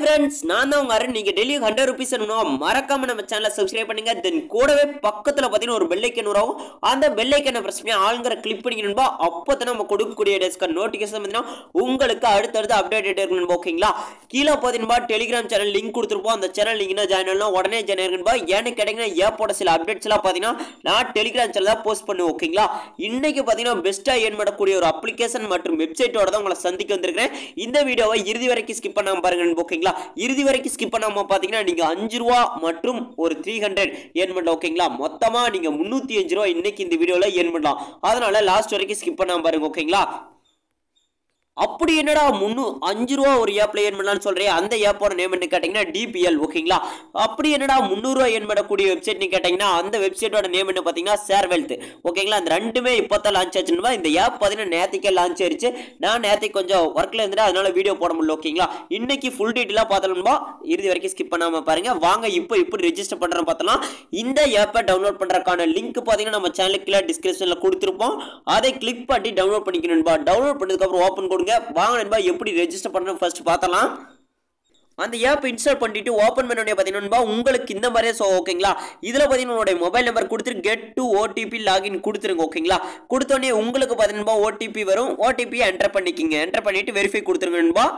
Friends, நான் தான் உங்க அருண். நீங்க டெய்லி 100 rupees மறக்காம நம்ம சேனலை சப்ஸ்கிரைப் பண்ணுங்க. தென் கூடவே பக்கத்துல பாத்தீங்கன்னா ஒரு பெல் ஐக்கன் வரும். அந்த பெல் ஐக்கனை பிரஸ் பண்ணி ஆளுங்கிற கிளிக் பண்ணிக்கணும்பா. அப்பதான் நம்ம கொடுக்கக்கூடிய டெஸ்கர் நோட்டிபிகேஷன் பாத்தீங்கன்னா உங்களுக்கு அடுத்தடுத்து அப்டேட் இருக்கணும். ஓகேங்களா? கீழே பாத்தீங்கன்னா டெலிகிராம் சேனல் லிங்க் கொடுத்துருப்போம். அந்த சேனல் நீங்க ஜாயின் பண்ணலாம், உடனே ஜாயின் ஆயிருக்குன்பா. ஏன்னு கேட்டீங்கன்னா ஏப்போட சில அப்டேட்ஸ் எல்லாம் பாத்தீங்கன்னா நான் டெலிகிராம் சேனல் தான் போஸ்ட் பண்ணுவேன். ஓகேங்களா? இன்னைக்கு பாத்தீங்கன்னா பெஸ்டா ஏன் பண்ணக்கூடிய ஒரு அப்ளிகேஷன் மற்றும் வெப்சைட்டோட தான் உங்களை சந்திக்க வந்திருக்கிறேன். இந்த வீடியோவை இறுதி வரைக்கும் ஸ்கிப் பண்ணாம பாருங்க. ஓகேங்களா? இறுதி வரைக்கும் ஸ்கிப் பண்ணாம பாத்தீங்கன்னா நீங்க 5 ரூபா மற்றும் ஒரு 300 ஏர்ன் பண்ணலாம். ஓகேங்களா? மொத்தமா நீங்க 305 ரூபா இன்னைக்கு இந்த வீடியோல ஏர்ன் பண்ணலாம். அதனால லாஸ்ட் வரைக்கும் ஸ்கிப் பண்ணாம பாருங்க. ஓகேங்களா? அப்படி என்னடா 5 ரூபா ஒரு ஆப்ல ஏர்ன் பண்ணலாம்னு சொல்றேன். அந்த ஆப்போட நேம் என்ன கேட்டீங்கன்னா டிபிஎல். ஓகேங்களா? அப்படி என்னடா 300 ரூபா ஏர்ன் பண்ணக்கூடிய வெப்சைட் நீ கேட்டீங்கன்னா அந்த வெப்சைட்டோட நேம் என்ன பாத்தீங்கன்னா ஷேர் வெல்த். ஓகேங்களா? இந்த ரெண்டுமே இப்போதான் லான்ச் ஆச்சுன்னா இந்த ஆப் பாத்தீங்கன்னா நேத்திக்கே லான்ச் ஆயிருச்சு. நான் நேத்திக்கு கொஞ்சம் ஒர்க்ல இருந்துட்டு அதனால வீடியோ போட முடியல. ஓகேங்களா? இன்னைக்கு ஃபுல் டீட்டெயிலா பார்த்தோம்னா இறுதி வரைக்கும் ஸ்கிப் பண்ணாம பாருங்க. வாங்க இப்போ எப்படி ரெஜிஸ்டர் பண்றோம் பார்த்தலாம். இந்த ஆப்பை டவுன்லோட் பண்றதுக்கான லிங்க் பாத்தீங்கன்னா நம்ம சேனலுக்கு கீழே டிஸ்கிரிப்ஷன்ல கொடுத்திருப்போம். அதை கிளிக் பண்ணி டவுன்லோட் பண்ணிக்கணும்பா. டவுன்லோட் பண்ணதுக்கு அப்புறம் ஓபன் கொடுங்க. வாங்க நண்பா எப்படி ரெஜிஸ்டர் பண்ணணும் ஃபர்ஸ்ட் பார்த்தலாம். அந்த ஆப் இன்ஸ்டால் பண்ணிட்டு ஓபன் பண்ண உடனே பாத்தீங்கன்னா உங்களுக்கு இந்த மாதிரியே ஓகேங்களா? இதுல பாத்தீங்கன்னா உங்களுடைய மொபைல் நம்பர் கொடுத்துட்டு கெட் டு ஓடிபி லாகின் கொடுத்துருங்க. ஓகேங்களா? கொடுத்த உடனே உங்களுக்கு பாத்தீங்கன்னா ஓடிபி வரும். ஓடிபி என்டர் பண்ணிக்கிங்க. என்டர் பண்ணிட்டு வெரிஃபை கொடுத்துருங்க நண்பா.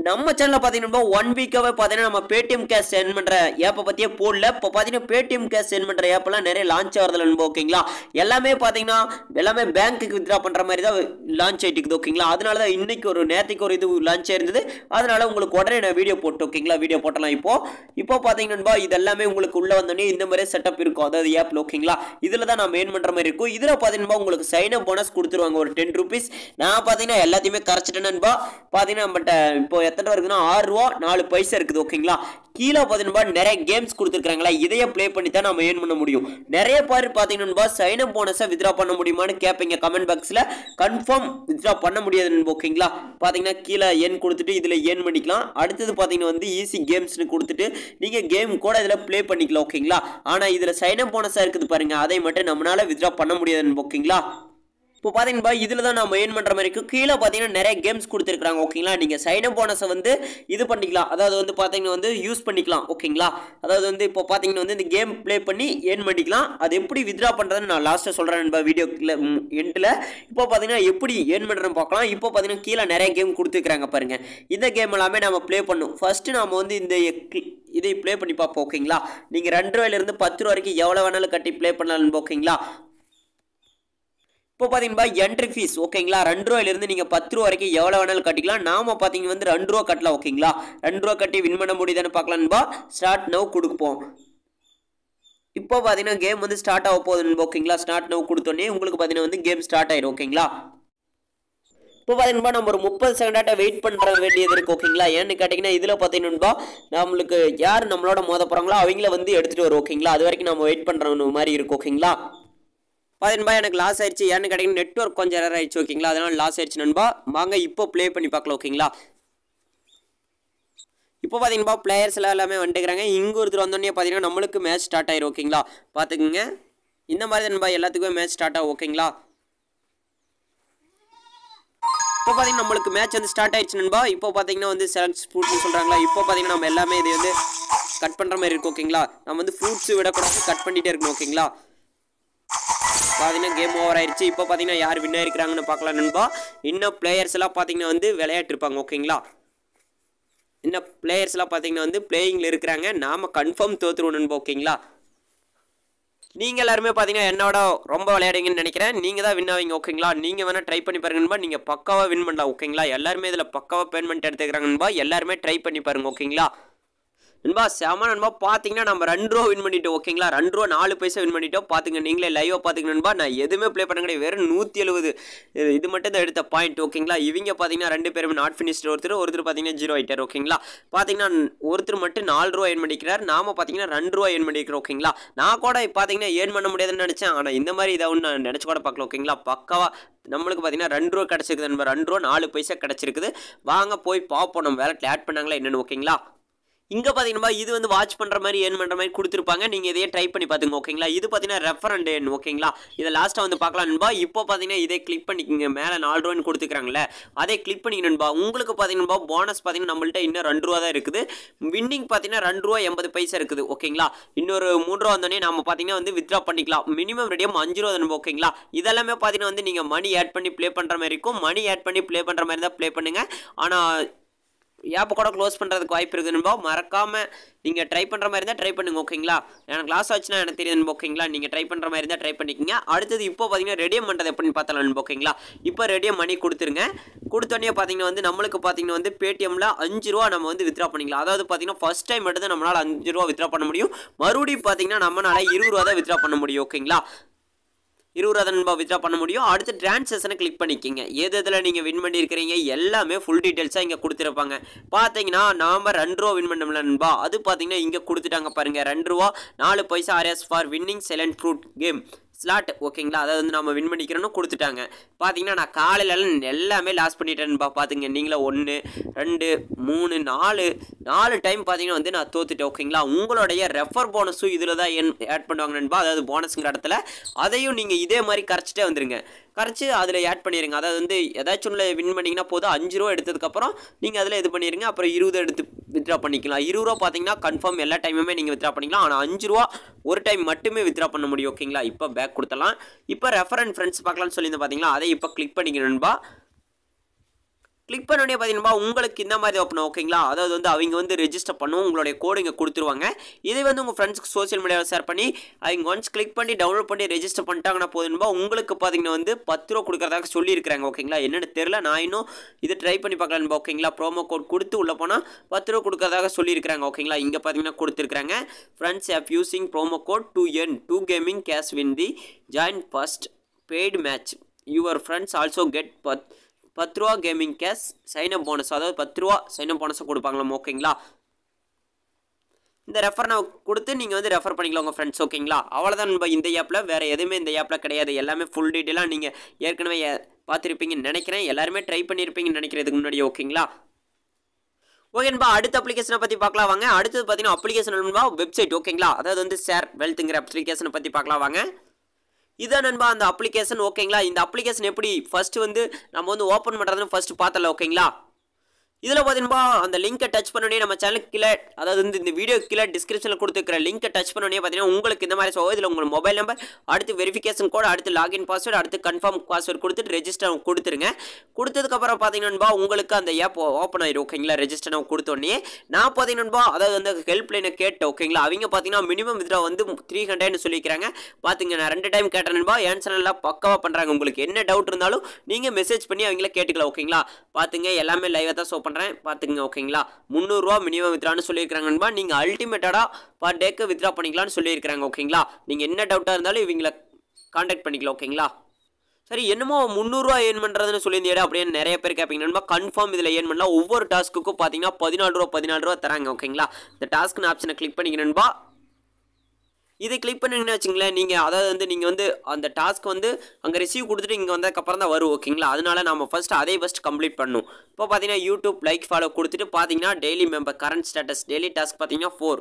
நம்ம சேனல்ல பாத்தீங்கன்னா 1 வீக்காவே பாத்தீங்கன்னா நம்ம பேடிஎம் கேஷ் சென்ட் பண்ற ஆப்பை பத்தியே போடல. இப்போ பாத்தீங்கன்னா பேடிஎம் கேஷ் சென்ட் பண்ற ஆப் எல்லாம் நிறைய லான்ச் ஆகுதுல நண்பா. ஓகேங்களா? எல்லாமே பாத்தீங்கன்னா எல்லாமே பேங்க்குக்கு வித்ரா பண்ற மாதிரி தான் லான்ச் ஆயிட்டு இருக்குது. ஓகேங்களா? அதனால தான் இன்னைக்கு ஒரு நேத்திக்கு ஒரு இது லான்ச் ஆயிருந்தது. அதனால உங்களுக்கு உடனே நான் வீடியோ போட்டு ஓகேங்களா? வீடியோ போட்டலாம். இப்போ பாத்தீங்கன்னா நண்பா இது எல்லாமே உங்களுக்கு உள்ள வந்தோடனே இந்த மாதிரி செட்டப் இருக்கும். அதாவது ஆப்ல. ஓகேங்களா? இதுல தான் நான் மெயின் பண்ற மாதிரி இருக்கும். இதுல பாத்தீங்கன்னா உங்களுக்கு சைன் அப் போனஸ் கொடுத்துருவாங்க ஒரு 10 rupees. நான் பாத்தீங்கன்னா எல்லாத்தையுமே கரைச்சிட்டேன் நண்பா. பாத்தீங்கன்னா நம்மகிட்ட இப்போ எத்தனை இருக்குன்னா 6 ரூபா 4 பைசா இருக்குது. ஓகேங்களா? கீழே பாத்தீங்கன்னா நிறைய கேம்ஸ் கொடுத்துருக்காங்களா, இதையே பிளே பண்ணி தான் நம்ம ஏர்ன் பண்ண முடியும். நிறைய பேர் பாத்தீங்கன்னா சைன் அப் போனஸை வித்ரா பண்ண முடியுமான்னு கேட்பீங்க கமெண்ட் பாக்ஸ்ல. கன்ஃபார்ம் வித்ரா பண்ண முடியாது. ஓகேங்களா? பாத்தீங்கன்னா கீழே ஏர்ன் கொடுத்துட்டு இதுல ஏர்ன் பண்ணிக்கலாம். அடுத்தது பாத்தீங்கன்னா வந்து ஈஸி கேம்ஸ்னு கொடுத்துட்டு நீங்க கேம் கூட இதுல பிளே பண்ணிக்கலாம். ஓகேங்களா? ஆனா இதுல சைன் அப் போனஸா இருக்குது பாருங்க, அதை மட்டும் நம்மளால வித்ரா பண்ண முடியாது. ஓகேங்களா? இப்போ பாத்தீங்கன்னா இதுல தான் நம்ம ஏர்ன் பண்ற மாதிரி இருக்கும். கீழே பாத்தீங்கன்னா நிறைய கேம்ஸ் கொடுத்துருக்காங்க. ஓகேங்களா? நீங்க சைன் அப் போனஸை வந்து இது பண்ணிக்கலாம். அதாவது வந்து பாத்தீங்கன்னா வந்து யூஸ் பண்ணிக்கலாம். ஓகேங்களா? அதாவது வந்து இப்போ பாத்தீங்கன்னா வந்து இந்த கேம் பிளே பண்ணி ஏர்ன் பண்ணிக்கலாம். அது எப்படி வித்ரா பண்றதுன்னு நான் லாஸ்ட்டா சொல்றேன் நண்பா வீடியோ எண்ட்ல. இப்போ பாத்தீங்கன்னா எப்படி ஏர்ன் பண்றோம் பார்க்கலாம். இப்போ பாத்தீங்கன்னா கீழே நிறைய கேம் கொடுத்துருக்காங்க பாருங்க. இந்த கேம் எல்லாமே நம்ம பிளே பண்ணும். ஃபர்ஸ்ட் நாம வந்து இந்த இதை பிளே பண்ணி பார்ப்போம். ஓகேங்களா? நீங்க 2 ரூபாயில இருந்து 10 ரூபா வரைக்கும் எவ்வளவு வேணாலும் கட்டி பிளே பண்ணலாம். ஓகேங்களா? இப்போ பாத்தீங்கன்னா என்ட்ரி ஃபீஸ். ஓகேங்களா? 2 ரூபாயில இருந்து நீங்க 10 ரூபா வரைக்கும் எவ்வளவு வேணாலும் கட்டிக்கலாம். நாம பாத்தீங்கன்னா வந்து 2 ரூபா கட்டலாம். ஓகேங்களா? 2 ரூபா கட்டி வின் பண்ண முடியுதான்னு பார்க்கலாம்பா. ஸ்டார்ட் நவ் கொடுப்போம். இப்போ பாத்தீங்கன்னா கேம் வந்து ஸ்டார்ட் ஆக போகுது. ஓகேங்களா? ஸ்டார்ட் நவ் கொடுத்தோன்னே உங்களுக்கு பாத்தீங்கன்னா வந்து கேம் ஸ்டார்ட் ஆயிடும். ஓகேங்களா? இப்போ பாத்தீங்கன்னா நம்ம ஒரு 30 செகண்டாட்ட வெயிட் பண்ற வேண்டியது இருக்கு. ஓகேங்களா? ஏன்னு கேட்டீங்கன்னா இதுல பாத்தீங்கன்னா நம்மளுக்கு யார் நம்மளோட மோத போறாங்களோ அவங்கள வந்து எடுத்துட்டு வரும். ஓகேங்களா? அது வரைக்கும் நம்ம வெயிட் பண்ற மாதிரி இருக்கும். ஓகேங்களா? பாத்தீங்கன்னா எனக்கு லாஸ் ஆயிடுச்சு. ஏன்னு கேட்டீங்கன்னா நெட்வொர்க் கொஞ்சம் எரர் ஆயிடுச்சு. ஓகேங்களா? அதனால லாஸ் ஆயிடுச்சு நண்பா. வாங்க இப்போ பிளே பண்ணி பார்க்கலாம். ஓகேங்களா? இப்போ பாத்தீங்கன்னா பிளேயர்ஸ் எல்லாமே வந்துக்கிறாங்க. இங்க ஒருத்தர் வந்தோடனே பாத்தீங்கன்னா நம்மளுக்கு மேட்ச் ஸ்டார்ட் ஆயிரும். ஓகேங்களா? பாத்துக்குங்க இந்த மாதிரி நண்பா எல்லாத்துக்குமே மேட்ச் ஸ்டார்ட் ஆகும். ஓகேங்களா? இப்போ பாத்தீங்கன்னா நம்மளுக்கு மேட்ச் வந்து ஸ்டார்ட் ஆயிடுச்சு நண்பா. இப்போ பாத்தீங்கன்னா வந்து செலக்ட் ஃப்ரூட்னு சொல்றாங்களா. இப்போ பாத்தீங்கன்னா நம்ம எல்லாமே இது வந்து கட் பண்ற மாதிரி இருக்கு. ஓகேங்களா? நம்ம வந்து ஃப்ரூட்ஸ் விடக்கூடாது, கட் பண்ணிட்டே இருக்கணும். ஓகேங்களா? பாத்தீங்கன்னா கேம் ஓவர் ஆயிடுச்சு. இப்போ பாத்தீங்கன்னா யார் வின் ஆயிருக்காங்கன்னு பார்க்கலாம் நண்பா. இன்னும் பிளேயர்ஸ் எல்லாம் பாத்தீங்கன்னா வந்து விளையாட்டு இருப்பாங்க. ஓகேங்களா? இன்னும் பிளேயர்ஸ் எல்லாம் பாத்தீங்கன்னா வந்து பிளேயிங்ல இருக்கிறாங்க. நாம கன்ஃபார்ம் தோத்துருவோம் நண்பா. ஓகேங்களா? நீங்க எல்லாருமே பாத்தீங்கன்னா என்னோட ரொம்ப விளையாடுங்கன்னு நினைக்கிறேன். நீங்க தான் வின் ஆவீங்க. ஓகேங்களா? நீங்க வேணா ட்ரை பண்ணி பாருங்க நண்பா. நீங்க பக்காவா வின் பண்ணலாம். ஓகேங்களா? எல்லாருமே இதுல பக்காவா பேமெண்ட் எடுத்துக்கிறாங்க நண்பா. எல்லாருமே ட்ரை பண்ணி பாருங்க. ஓகேங்களா? நண்பா செம நண்பா. பாத்தீங்கன்னா நம்ம 2 ரூபா வின் பண்ணிட்டோம். ஓகேங்களா? 2 ரூபா 4 பைசா வின் பண்ணிட்டோம். பாத்துங்க நீங்களே லைவா பாத்துங்க நண்பா. நான் எதுவுமே பிளே பண்ண கிடையாது. வெறும் 170 இது மட்டும் தான் எடுத்த பாயிண்ட். ஓகேங்களா? இவங்க பாத்தீங்கன்னா 2 பேரும் நாட் ஃபினிஷ்டு. ஒருத்தர் பாத்தீங்கன்னா 0 ஆயிட்டார். ஓகேங்களா? பாத்தீங்கன்னா ஒருத்தர் மட்டும் 4 ரூபா ஏர்ன் பண்ணிக்கிறார். நாம பாத்தீங்கன்னா 2 ரூபா ஏர்ன் பண்ணிக்கிறோம். ஓகேங்களா? நான் கூட பாத்தீங்கன்னா ஏர்ன் பண்ண முடியாதுன்னு நினைச்சேன். ஆனா இந்த மாதிரி இதை நான் நினைச்சு கூட பார்க்கல. ஓகேங்களா? பக்காவா நம்மளுக்கு பாத்தீங்கன்னா 2 ரூபா கிடைச்சிருக்குது. 2 ரூபா 4 பைசா கிடைச்சிருக்குது. வாங்க போய் பார்ப்போம் நம்ம வேலட்ல ஆட் பண்ணாங்களா என்னன்னு. ஓகேங்களா? இங்கே பார்த்தீங்கன்னா இது வந்து வாட்ச் பண்ணுற மாதிரி ஏர்ன் பண்ணுற மாதிரி கொடுத்துருப்பாங்க. நீங்கள் இதையே ட்ரை பண்ணி பார்த்துங்க ஓகேங்களா. இது பார்த்தீங்கன்னா ரெஃபரண்ட் ஏர்ன் ஓகேங்களா. இதை லாஸ்ட்டாக வந்து பார்க்கலாம் நண்பா. இப்போ பார்த்தீங்கன்னா இதே கிளிக் பண்ணிக்கோங்க. மேலே 4 ரூபான்னு கொடுத்துக்கிறாங்களே அதே கிளிக் பண்ணிக்க நண்பா. உங்களுக்கு பார்த்தீங்கன்னா போனஸ் பார்த்தீங்கன்னா நம்மள்ட்ட இன்னும் 2 ரூபா தான் இருக்குது. வின்னிங் பார்த்தீங்கன்னா 2 ரூபா 80 பைசா இருக்குது ஓகேங்களா. இன்னொரு 3 ரூபா வந்தோடனே நம்ம பார்த்தீங்கன்னா வந்து வித்ரா பண்ணிக்கலாம். மினிமம் ரெடியம் 5 ரூபா நண்பா ஓகேங்களா. இதெல்லாமே பார்த்தீங்கன்னா வந்து நீங்கள் மணி ஆட் பண்ணி ப்ளே பண்ணுற மாதிரி இருக்கும். மணி ஆட் பண்ணி ப்ளே பண்ணுற மாதிரி தான் ப்ளே பண்ணுங்கள். ஆனால் ஆப்பை கூட க்ளோஸ் பண்ணுறதுக்கு வாய்ப்பு இருக்குது நண்பா. மறக்காமல் நீங்கள் ட்ரை பண்ணுற மாதிரி இருந்தால் ட்ரை பண்ணுங்க ஓகேங்களா. எனக்கு லாஸ் ஆச்சுன்னா எனக்கு தெரியுது நண்பா ஓகேங்களா. நீங்கள் ட்ரை பண்ணுற மாதிரி இருந்தால் ட்ரை பண்ணிக்கோங்க. அடுத்தது இப்போ பார்த்தீங்கன்னா ரெடியம் பண்ணுறது எப்படின்னு பார்த்தலாம் நண்பா ஓகேங்களா. இப்போ ரெடியம் மணி கொடுத்துருங்க. கொடுத்தோடனே பார்த்தீங்கன்னா வந்து நம்மளுக்கு பார்த்தீங்கன்னா வந்து பேடிஎம்மில் 5 ரூபா நம்ம வந்து வித்ரா பண்ணிக்கலாம். அதாவது பார்த்தீங்கன்னா ஃபஸ்ட் டைம் மட்டும் தான் நம்மளால் 5 ரூபா வித்ரா பண்ண முடியும். மறுபடியும் பார்த்தீங்கன்னா நம்மளால் 20 ரூபா தான் வித்ரா பண்ண முடியும் ஓகேங்களா. 20 ரூபா நண்பா வித்ரா பண்ண முடியும். அடுத்து டிரான்சாக்ஷனை கிளிக் பண்ணிக்கிங்க. எதில் நீங்கள் வின் பண்ணியிருக்கிறீங்க எல்லாமே ஃபுல் டீட்டெயில்ஸாக இங்கே கொடுத்துருப்பாங்க. பார்த்தீங்கன்னா நாம் 2 ரூபா வின் பண்ணோம்ல நண்பா. அது பார்த்தீங்கன்னா இங்கே கொடுத்துட்டாங்க பாருங்கள். 2 ரூபா 4 பைசா RS for winning silent fruit game slot ஓகேங்களா. அதாவது வந்து நம்ம வின் பண்ணிக்கிறோன்னு கொடுத்துட்டாங்க. பார்த்தீங்கன்னா நான் காலையில் எல்லாமே லாஸ் பண்ணிட்டேன்பா. பார்த்துங்க நீங்களே 1 2 3 4 டைம் பார்த்தீங்கன்னா வந்து நான் தோத்துட்டேன் ஓகேங்களா. உங்களுடைய ரெஃபர் போனஸும் இதில் தான் ஆட் பண்ணுவாங்க நண்பா. அதாவது போனஸுங்கிற இடத்துல அதையும் நீங்கள் இதே மாதிரி கரைச்சிட்டே வந்துடுங்க. கரைச்சி அதில் ஆட் பண்ணிடுங்க. அதாவது வந்து ஏதாச்சும் ஒன்றில் வின் பண்ணிங்கன்னா போதும். 5 ரூபா எடுத்ததுக்கப்புறம் நீங்கள் அதில் இது பண்ணிடுங்க. அப்புறம் 20 எடுத்து வித்ரா பண்ணிக்கலாம். 20 ரூபா பார்த்தீங்கன்னா கன்ஃபார்ம் எல்லா டைமுமே நீங்கள் வித்ரா பண்ணிக்கலாம். ஆனால் 5 ரூபா ஒரு டைம் மட்டுமே வித்ரா பண்ண முடியும் ஓகேங்களா. இப்போ பேக் கொடுத்தலாம். இப்போ ரெஃபர் அண்ட் ஃப்ரெண்ட்ஸ் பார்க்கலாம்னு சொல்லியிருந்தேன் பார்த்தீங்களா. அதை இப்போ கிளிக் பண்ணிக்கணும்பா. கிளிக் பண்ணோடனே பார்த்தீங்கன்னா உங்களுக்கு இந்த மாதிரி ஓப்பன் ஓகேங்களா. அதாவது வந்து அவங்க வந்து ரெஜிஸ்டர் பண்ணுவோம். உங்களுடைய கோடு இங்கே கொடுத்துருவாங்க. இதை வந்து உங்கள் ஃப்ரெண்ட்ஸ்க்கு சோஷியல் மீடியாவில் ஷேர் பண்ணி அவங்க ஒன்ஸ் கிளிக் பண்ணி டவுன்லோட் பண்ணி ரெஜிஸ்டர் பண்ணிட்டாங்கன்னா போதும்பா. உங்களுக்கு பார்த்தீங்கன்னா வந்து 10 ரூபா கொடுக்குறதாக சொல்லியிருக்கிறாங்க ஓகேங்களா. என்னென்னு தெரியல. நான் இன்னும் இது ட்ரை பண்ணி பார்க்கலான்பா ஓகேங்களா. ப்ரோமோ கோட் கொடுத்து உள்ளே போனால் 10 ரூபா கொடுக்குறதாக சொல்லியிருக்கிறாங்க ஓகேங்களா. இங்கே பார்த்தீங்கன்னா கொடுத்துருக்காங்க. Friends app using promo code to earn 2 gaming cash win the join first paid match. Your friends also get 10 ரூபா கேமிங் கேஷ் சைனப் போனஸ். அதாவது 10 ரூபா சைனப் போனஸை கொடுப்பாங்களாம் ஓகேங்களா. இந்த ரெஃபர் நான் கொடுத்து நீங்கள் வந்து ரெஃபர் பண்ணிக்கலாம் உங்கள் ஃப்ரெண்ட்ஸ் ஓகேங்களா. அவ்வளோதான் இந்த ஆப்பில். வேறு எதுவுமே இந்த ஆப்பில் கிடையாது. எல்லாமே ஃபுல் டீட்டெயிலாக நீங்கள் ஏற்கனவே பார்த்துருப்பீங்கன்னு நினைக்கிறேன். எல்லாருமே ட்ரை பண்ணியிருப்பீங்கன்னு நினைக்கிறதுக்கு முன்னாடி ஓகேங்களா. ஓகேன்பா அடுத்த அப்ளிகேஷனை பற்றி பார்க்கலாம் வாங்க. அடுத்தது பார்த்தீங்கன்னா அப்ளிகேஷன் வெப்சைட் ஓகேங்களா. அதாவது வந்து ஷேர் வெல்த்துங்கிற அப்ளிகேஷனை பற்றி பார்க்கலாம் வாங்க. இதான் நண்பா அந்த அப்ளிகேஷன் ஓகேங்களா. இந்த அப்ளிகேஷன் எப்படி ஃபஸ்ட்டு வந்து நம்ம வந்து ஓப்பன் பண்ணுறதுன்னு ஃபஸ்ட்டு பார்த்தல ஓகேங்களா. இதில் பார்த்தீங்கன்னா அந்த லிங்கை டச் பண்ணோடனே நம்ம சேனலுக்கு கீழே, அதாவது வந்து இந்த வீடியோ கீழே டிஸ்கிரிப்ஷனில் கொடுத்துருக்கிற லிங்கை டச் பண்ணோடனே பார்த்தீங்கன்னா உங்களுக்கு இந்த மாதிரி இதில் உங்கள் மொபைல் நம்பர், அடுத்து வெரிஃபிகேஷன் கோட், அடுத்து லாகின் பாஸ்வேர்டு, அடுத்து கன்ஃபார்ம் பாஸ்வேர்டு கொடுத்துட்டு ரெஜிஸ்டர் கொடுத்துருங்க. கொடுத்ததுக்கப்புறம் பார்த்தீங்கன்னா உங்களுக்கு அந்த ஆப் ஓப்பன் ஆயிடும் ஓகேங்களா. ரெஜிஸ்டர் கொடுத்தோடனே நான் பார்த்தீங்கன்னா அதாவது வந்து ஹெல்ப் லைனை கேட்டேன் ஓகேங்களா. அவங்க பார்த்தீங்கன்னா மினிமம் வித்ரா வந்து 300 சொல்லிக்கிறாங்க. பார்த்துங்க நான் 2 டைம் கேட்டேன்பா. ஆன்சர் எல்லாம் பக்காவாக பண்ணுறாங்க. உங்களுக்கு என்ன டவுட் இருந்தாலும் நீங்கள் மெசேஜ் பண்ணி அவங்கள கேட்டுக்கலாம் ஓகேங்களா. பார்த்துங்க எல்லாமே லைவாக தான் ஷோ பண்ணுறேன் பார்த்துங்க ஓகேங்களா. 300 ரூபா மினிமம் வித்ரான்னு சொல்லியிருக்காங்கன்பா. நீங்கள் அல்டிமேட்டடாக பர் டேக்கு வித்ரா பண்ணிக்கலாம்னு சொல்லியிருக்காங்க ஓகேங்களா. நீங்கள் என்ன டவுட்டாக இருந்தாலும் இவங்களை கான்டாக்ட் பண்ணிக்கலாம் ஓகேங்களா. சரி என்னமோ 300 ரூபா ஏர்ன் பண்ணுறதுன்னு சொல்லியிருந்தேடா அப்படின்னு நிறைய பேர் கேட்பீங்க நண்பா. கன்ஃபார்ம் இதில் ஏர்ன் பண்ணலாம். ஒவ்வொரு டாஸ்க்குக்கும் பார்த்தீங்கன்னா 14 ரூபா தராங்க ஓகேங்களா. இந்த டாஸ்க்னு ஆப்ஷனை கிளிக் பண்ணிக்கணும்பா. இதை கிளிக் பண்ணிங்கன்னு வச்சுங்களேன். நீங்கள் அதாவது வந்து நீங்கள் வந்து அந்த டாஸ்க் வந்து அங்கே ரிசீவ் கொடுத்துட்டு இங்கே வந்ததுக்கப்புறம் தான் வரும் ஓகேங்களா. அதனால நம்ம ஃபஸ்ட்டு கம்ப்ளீட் பண்ணணும். இப்போ பார்த்தீங்கன்னா யூடியூப் லைக் ஃபாலோ கொடுத்துட்டு பார்த்தீங்கன்னா daily member current status daily task பார்த்தீங்கன்னா 4.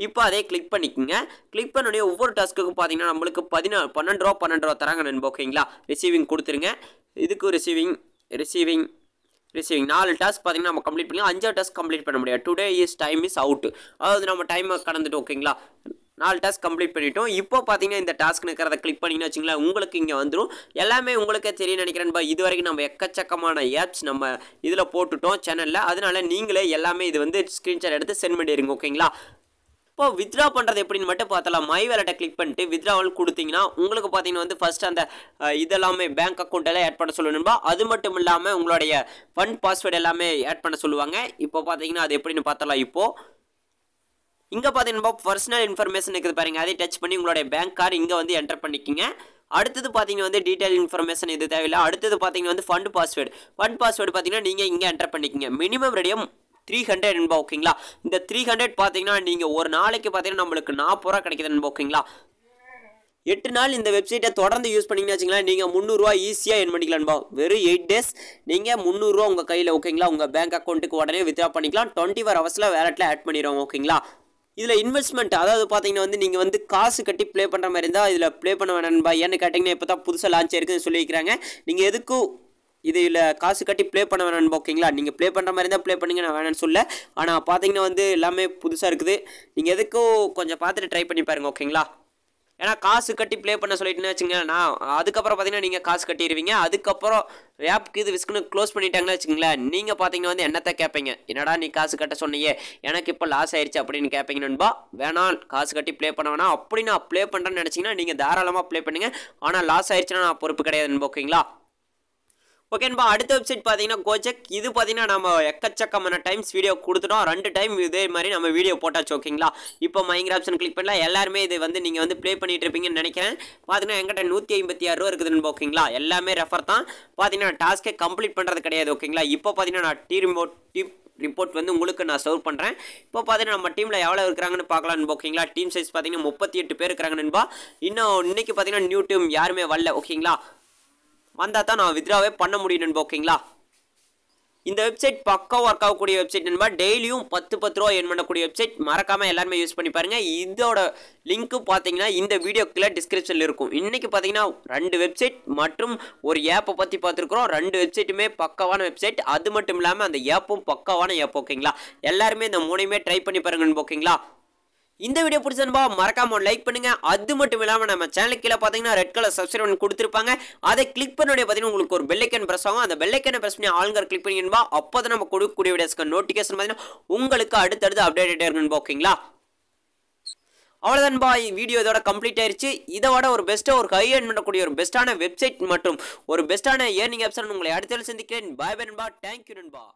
இப்போ அதே கிளிக் பண்ணிக்கோங்க. கிளிக் பண்ணோடனே ஒவ்வொரு டாஸ்க்குக்கும் பார்த்தீங்கன்னா நம்மளுக்கு 12 ரூபா தராங்க நண்பா ஓகேங்களா. ரிசீவிங் கொடுத்துருங்க. இதுக்கு ரிசீவிங் 4 டாஸ்க் பார்த்தீங்கன்னா நம்ம கம்ப்ளீட் பண்ணலாம். 5 டாஸ்க் கம்ப்ளீட் பண்ண முடியாது. Today time is out. அதாவது நம்ம டைமை கடந்துட்டு ஓகேங்களா. 4 டாஸ்க் கம்ப்ளீட் பண்ணிட்டோம். இப்போ பார்த்தீங்கன்னா இந்த டாஸ்க் இருக்கிறத கிளிக் பண்ணிங்கன்னு வச்சுங்களேன் உங்களுக்கு இங்கே வந்துடும். எல்லாமே உங்களுக்கே தெரியும் நினைக்கிறேன்பா. இது வரைக்கும் நம்ம எக்கச்சக்கமான ஆப்ஸ் நம்ம இதில் போட்டுட்டோம் சேனலில். அதனால நீங்களே எல்லாமே இது வந்து ஸ்க்ரீன்ஷாட் எடுத்து சென்ட் பண்ணிடுங்க ஓகேங்களா. இப்போ வித்ரா பண்ணுறது எப்படின்னு மட்டும் பார்த்தலாம். மை வேலட்டை கிளிக் பண்ணிட்டு வித்ராவல் கொடுத்தீங்கன்னா உங்களுக்கு பார்த்தீங்கன்னா வந்து ஃபஸ்ட் அந்த இதெல்லாமே பேங்க் அக்கௌண்ட் எல்லாம் ஆட் பண்ண சொல்லணும்பா. அது மட்டும் இல்லாமல் உங்களுடைய ஃபண்ட் பாஸ்வேர்டு எல்லாமே ஆட் பண்ண சொல்லுவாங்க. இப்போ பார்த்தீங்கன்னா அது எப்படின்னு பார்த்தலாம். இப்போது இங்கே பார்த்தீங்கன்னா பர்சனல் இன்ஃபர்மேஷன் இருக்குது பாருங்கள். அதை டச் பண்ணி உங்களுடைய பேங்க் கார்டு இங்கே வந்து என்டர் பண்ணிக்கிங்க. அடுத்தது பார்த்தீங்கன்னா வந்து டீட்டெயில் இன்ஃபர்மேஷன் இது தேவையில்லை. அடுத்தது பார்த்தீங்கன்னா வந்து ஃபண்ட் பாஸ்வேர்டு பார்த்தீங்கன்னா நீங்கள் இங்கே என்டர் பண்ணிக்கிங்க. மினிமம் ரெடியம் 300 நண்பா ஓகேங்களா. இந்த 300 பார்த்தீங்கன்னா நீங்கள் ஒரு நாளைக்கு பார்த்தீங்கன்னா நம்மளுக்கு 40 ரூபா கிடைக்குது நண்பா ஓகேங்களா. 8 நாள் இந்த வெப்சைட்டை தொடர்ந்து யூஸ் பண்ணிங்கன்னு வச்சுங்களேன், நீங்கள் 300 ரூபா ஈஸியாக எர்ன் பண்ணிக்கலாம்பா. வெறும் 8 டேஸ் நீங்கள் 300 ரூபா உங்கள் கையில் ஓகேங்களா, உங்கள் பேங்க் அக்கௌண்ட்டுக்கு உடனே வித்ட்ரா பண்ணிக்கலாம். 24 ஹவர்ஸில் வேலெட்டில் ஆட் பண்ணிடுவோம் ஓகேங்களா. இதில் இன்வெஸ்ட்மெண்ட் அதாவது பார்த்தீங்கன்னா வந்து நீங்கள் வந்து காசு கட்டி ப்ளே பண்ணுற மாதிரி இருந்தால் இதில் ப்ளே பண்ண வேணாம்பா. ஏன்னு கேட்டிங்கன்னா இப்போ தான் புதுசாக லான்ச் ஆயிருக்குன்னு சொல்லியிருக்கிறாங்க. நீங்கள் எதுக்கும் இதில் காசு கட்டி ப்ளே பண்ண வேணாம் ஓகேங்களா. நீங்கள் ப்ளே பண்ணுற மாதிரி இருந்தால் ப்ளே பண்ணுங்க, நான் வேணான்னு சொல்ல. ஆனால் பார்த்தீங்கன்னா வந்து எல்லாமே புதுசாக இருக்குது. நீங்கள் எதுக்கும் கொஞ்சம் பார்த்துட்டு ட்ரை பண்ணி பாருங்கள் ஓகேங்களா. ஏன்னா காசு கட்டி ப்ளே பண்ண சொல்லிட்டுன்னு வச்சுங்களேன், நான் அதுக்கப்புறம் பார்த்தீங்கன்னா நீங்கள் காசு கட்டிடுவீங்க. அதுக்கப்புறம் ஆப்க்கு இது விஸ்க்குன்னு க்ளோஸ் பண்ணிட்டாங்கன்னு வச்சுங்களேன், நீங்கள் பார்த்தீங்கன்னா வந்து என்னத்தை கேட்பீங்க, என்னடா நீ காசு கட்ட சொன்னியே எனக்கு இப்போ லாஸ் ஆயிடுச்சு அப்படின்னு கேட்பீங்க நண்பா. வேணாம் காசு கட்டி ப்ளே பண்ண வேணாம். அப்படி நான் ப்ளே பண்ணுறேன்னு நினச்சிங்கன்னா நீங்கள் தாராளமாக ப்ளே பண்ணுங்கள். ஆனால் லாஸ் ஆயிடுச்சுன்னா நான் பொறுப்பு கிடையாது நண்பா ஓகேங்களா. ஓகேன்பா. அடுத்த வெப்சைட் பார்த்தீங்கன்னா கோஜெக். இது பார்த்தீங்கன்னா நம்ம எக்கச்சக்கமான டைம்ஸ் வீடியோ கொடுத்துட்டோம். 2 டைம் இதே மாதிரி நம்ம வீடியோ போட்டாச்சு ஓகேங்களா. இப்போ மைங்கிற ஆப்ஷன் கிளிக் பண்ணலாம். எல்லாருமே இது வந்து நீங்கள் வந்து ப்ளே பண்ணிட்டு இருப்பீங்கன்னு நினைக்கிறேன். பார்த்தீங்கன்னா எங்கிட்ட 156 ரூபா இருக்குதுன்னு ஓகேங்களா. எல்லாமே ரெஃபர் தான். பார்த்தீங்கன்னா டாஸ்க்கே கம்ப்ளீட் பண்ணுறது கிடையாது ஓகேங்களா. இப்போ பார்த்தீங்கன்னா நான் டீம் ரிப்போர்ட் வந்து உங்களுக்கு நான் சர்வ் பண்ணுறேன். இப்போ பார்த்தீங்கன்னா நம்ம டீமில் எவ்வளோ இருக்கிறாங்கன்னு பார்க்கலான்னு ஓகேங்களா. டீம் சைஸ் பார்த்தீங்கன்னா 38 பேர் இருக்கிறாங்க நண்பா. இன்னும் இன்னைக்கு பார்த்தீங்கன்னா நியூ டீம் யாருமே வரல ஓகேங்களா. வந்தால் தான் நான் வித்ட்ராவே பண்ண முடியும் நண்பா ஓகேங்களா. இந்த வெப்சைட் பக்கம் ஒர்க் ஆகக்கூடிய வெப்சைட் நண்பா. டெய்லியும் 10 ரூபா எர்ன் பண்ணக்கூடிய வெப்சைட். மறக்காமல் எல்லாருமே யூஸ் பண்ணி பாருங்கள். இதோட லிங்க்கு பார்த்தீங்கன்னா இந்த வீடியோக்குள்ள டிஸ்கிரிப்ஷனில் இருக்கும். இன்றைக்கி பார்த்தீங்கன்னா 2 வெப்சைட் மற்றும் ஒரு ஆப்பை பற்றி பார்த்துருக்குறோம். 2 வெப்சைட்டுமே பக்கவான வெப்சைட். அது மட்டும் இல்லாமல் அந்த ஆப்பும் பக்கவான ஆப் ஓகேங்களா. எல்லாருமே இந்த 3யுமே ட்ரை பண்ணி பாருங்க ஓகேங்களா. இந்த வீடியோ பிடிச்சிருந்தா மறக்காம லைக் பண்ணுங்க. அது மட்டும் இல்லாமல் நம்ம சேனலுக்கு கீழே பார்த்தீங்கன்னா ரெட் கலர் சப்ஸ்கிரைப் கொடுத்துருப்பாங்க. அதை கிளிக் பண்ணி பார்த்தீங்கன்னா உங்களுக்கு ஒரு பெல் ஐக்கன் பிரஸ் ஆகும். அந்த பெல் ஐக்கனை பிரஸ் பண்ணி ஆளுங்கர் கிளிக் பண்ணிங்கன்பா. அப்போ தான் நம்ம கொடுக்கக்கூடிய வீடியோஸ்க்கு நோட்டிஃபிகேஷன் பார்த்தீங்கன்னா உங்களுக்கு அடுத்தடுத்து அப்டேட் இருக்கணும்பா ஓகேங்களா. அவ்வளோதான்பா, வீடியோ இதோட கம்ப்ளீட் ஆயிருச்சு. இதோட ஒரு பெஸ்ட்டாக ஒரு ஹை ஏர்ன் பண்ணக்கூடிய ஒரு பெஸ்ட்டான வெப்சைட் மற்றும் ஒரு பெஸ்ட்டான ஏர்னிங் ஆப்ஷன் உங்களை அடுத்த சந்திக்கிறேன். பாய் பை நண்பா. தேங்க்யூ நண்பா.